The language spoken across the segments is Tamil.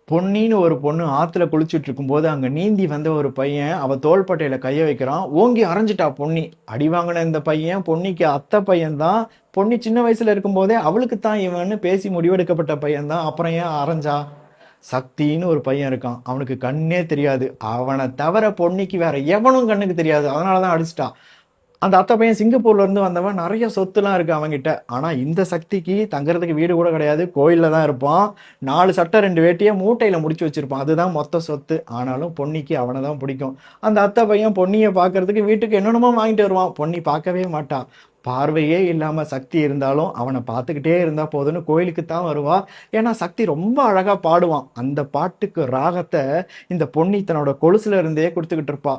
பொன்னின்னு ஒரு பொண்ணு ஆத்துல குளிச்சுட்டு இருக்கும்போது அங்க நீந்தி வந்த ஒரு பையன் அவ தோள்பட்டையில கைய வைக்கிறான். ஓங்கி அரைஞ்சிட்டா பொன்னி. அடி வாங்கின இந்த பையன் பொன்னிக்கு அத்தை பையன் தான். பொன்னி சின்ன வயசுல இருக்கும்போதே அவளுக்கு தான் இவன்னு பேசி முடிவெடுக்கப்பட்ட பையன் தான். அப்புறம் ஏன் அரைஞ்சா? சக்தின்னு ஒரு பையன் இருக்கான். அவனுக்கு கண்ணே தெரியாது. அவனை தவிர பொன்னிக்கு வேற எவனும் கண்ணுக்கு தெரியாது. அதனாலதான் அடிச்சிட்டா. அந்த அத்தை பையன் சிங்கப்பூர்ல இருந்து வந்தவன், நிறைய சொத்துலாம் இருக்கு அவன்கிட்ட. ஆனா இந்த சக்திக்கு தங்கறதுக்கு வீடு கூட கிடையாது. கோயில்ல தான் இருப்பான். 4 சட்டை 2 வேட்டிய மூட்டையில முடிச்சு வச்சிருப்பான். அதுதான் மொத்த சொத்து. ஆனாலும் பொன்னிக்கு அவனை தான் பிடிக்கும். அந்த அத்தை பையன் பொன்னியை பார்க்கறதுக்கு வீட்டுக்கு என்னென்னமோ வாங்கிட்டு வருவான். பொன்னி பார்க்கவே மாட்டான். பார்வையே இல்லாம சக்தி இருந்தாலும் அவனை பார்த்துக்கிட்டே இருந்தா போதுன்னு கோயிலுக்கு தான் வருவா. ஏன்னா சக்தி ரொம்ப அழகா பாடுவான். அந்த பாட்டுக்கு ராகத்தை இந்த பொன்னி தன்னோட கொலுசுல இருந்தே கொடுத்துக்கிட்டு இருப்பா.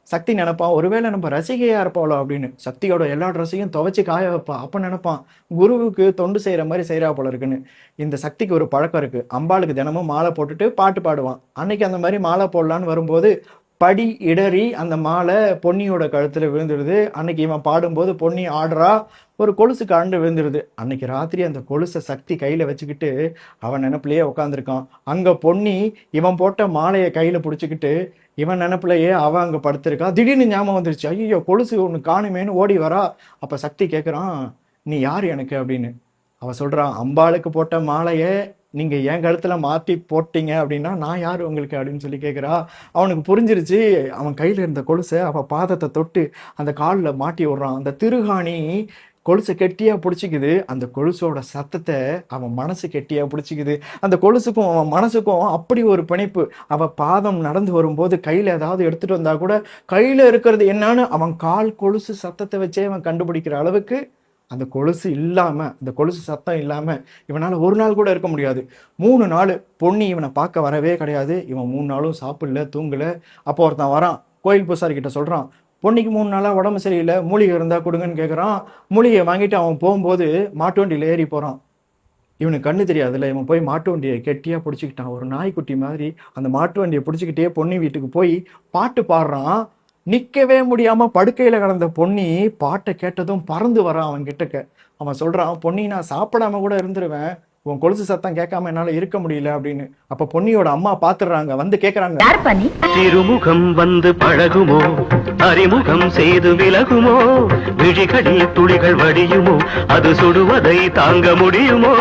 சக்தி நினைப்பான், ஒருவேளை நம்ம ரசிகையா இருப்பாளோ அப்படின்னு. சக்தியோட எல்லா ட்ரெஸ்ஸையும் துவைச்சு காய வைப்பா. அப்ப நினைப்பான், குருவுக்கு தொண்டு செய்யற மாதிரி செய்யறா போல இருக்குன்னு. இந்த சக்திக்கு ஒரு பழக்கம் இருக்கு. அம்பாளுக்கு தினமும் மாலை போட்டுட்டு பாட்டு பாடுவான். அன்னைக்கு அந்த மாதிரி மாலை போடலான்னு வரும்போது படி இடறி அந்த மாலை பொன்னியோட கழுத்துல விழுந்துடுது. அன்னைக்கு இவன் பாடும்போது பொன்னி ஆடுறா. ஒரு கொலுசு கண்டு விழுந்துருது. அன்னைக்கு ராத்திரி அந்த கொலுசை சக்தி கையில வச்சுக்கிட்டு அவன் நினைப்புலயே உட்காந்துருக்கான். அங்க பொன்னி இவன் போட்ட மாலையை கையில பிடிச்சிக்கிட்டு இவன் நினைப்புலயே அவன் அங்க படுத்திருக்கா. திடீர்னு ஞாபகம் வந்துருச்சு, ஐயோ கொலுசு ஒண்ணு காணுமேன்னு ஓடி வரா. அப்ப சக்தி கேட்குறான், நீ யார் எனக்கு அப்படின்னு. அவன் சொல்றான், அம்பாளுக்கு போட்ட மாலையை நீங்க என் கழுத்துல மாத்தி போட்டீங்க அப்படின்னா நான் யாரு உங்களுக்கு அப்படின்னு சொல்லி கேட்குறா. அவனுக்கு புரிஞ்சிருச்சு. அவன் கையில இருந்த கொலுசை அவ பாதத்தை தொட்டு அந்த காலில் மாட்டி விடுறான். அந்த திருகாணி கொலுசை கெட்டியா பிடிச்சிக்குது. அந்த கொலுசோட சத்தத்தை அவன் மனசு கெட்டியா பிடிச்சிக்குது. அந்த கொலுசுக்கும் அவன் மனசுக்கும் அப்படி ஒரு பிணைப்பு. அவ பாதம் நடந்து வரும்போது கையில ஏதாவது எடுத்துட்டு வந்தா கூட கையில இருக்கிறது என்னன்னு அவன் கால் கொலுசு சத்தத்தை வச்சே அவன் கண்டுபிடிக்கிற அளவுக்கு அந்த கொலுசு இல்லாம, அந்த கொலுசு சத்தம் இல்லாம இவனால ஒரு நாள் கூட இருக்க முடியாது. 3 நாள் பொன்னி இவனை பார்க்க வரவே கிடையாது. இவன் 3 நாளும் சாப்பிடல, தூங்கல. அப்போ ஒருத்தன் வரான், கோயில் பூசாரி கிட்ட சொல்றான், பொன்னிக்கு 3 நாளா உடம்பு சரியில்லை, மூலிகை இருந்தா கொடுங்கன்னு கேட்குறான். மூலிகையை வாங்கிட்டு அவன் போகும்போது மாட்டு வண்டியில ஏறி போறான். இவனுக்கு கண்ணு தெரியாதுல்ல. இவன் போய் மாட்டு வண்டியை கெட்டியா பிடிச்சிக்கிட்டான். ஒரு நாய்க்குட்டி மாதிரி அந்த மாட்டு வண்டியை பிடிச்சிக்கிட்டே பொன்னி வீட்டுக்கு போய் பாட்டு பாடுறான். நிக்கவே முடியாம படுக்கையில கிடந்த பொன்னி பாட்டை கேட்டதும் பறந்து வரான் அவன் கிட்டக்க. அவன் சொல்றான், பொன்னி நான் சாப்பிடாம கூட இருந்துருவேன், உன் கொலுசு சத்தம் கேட்காம என்னால இருக்க முடியல அப்படின்னு. அப்ப பொன்னியோட அம்மா பாத்துடுறாங்க, வந்து கேக்குறாங்க, திருமுகம் வந்து பழகுமோ, அறிமுகம் செய்து விலகுமோ, விழிகளில் துளிகள் வடியுமோ, அது சுடுவதை தாங்க முடியுமோ.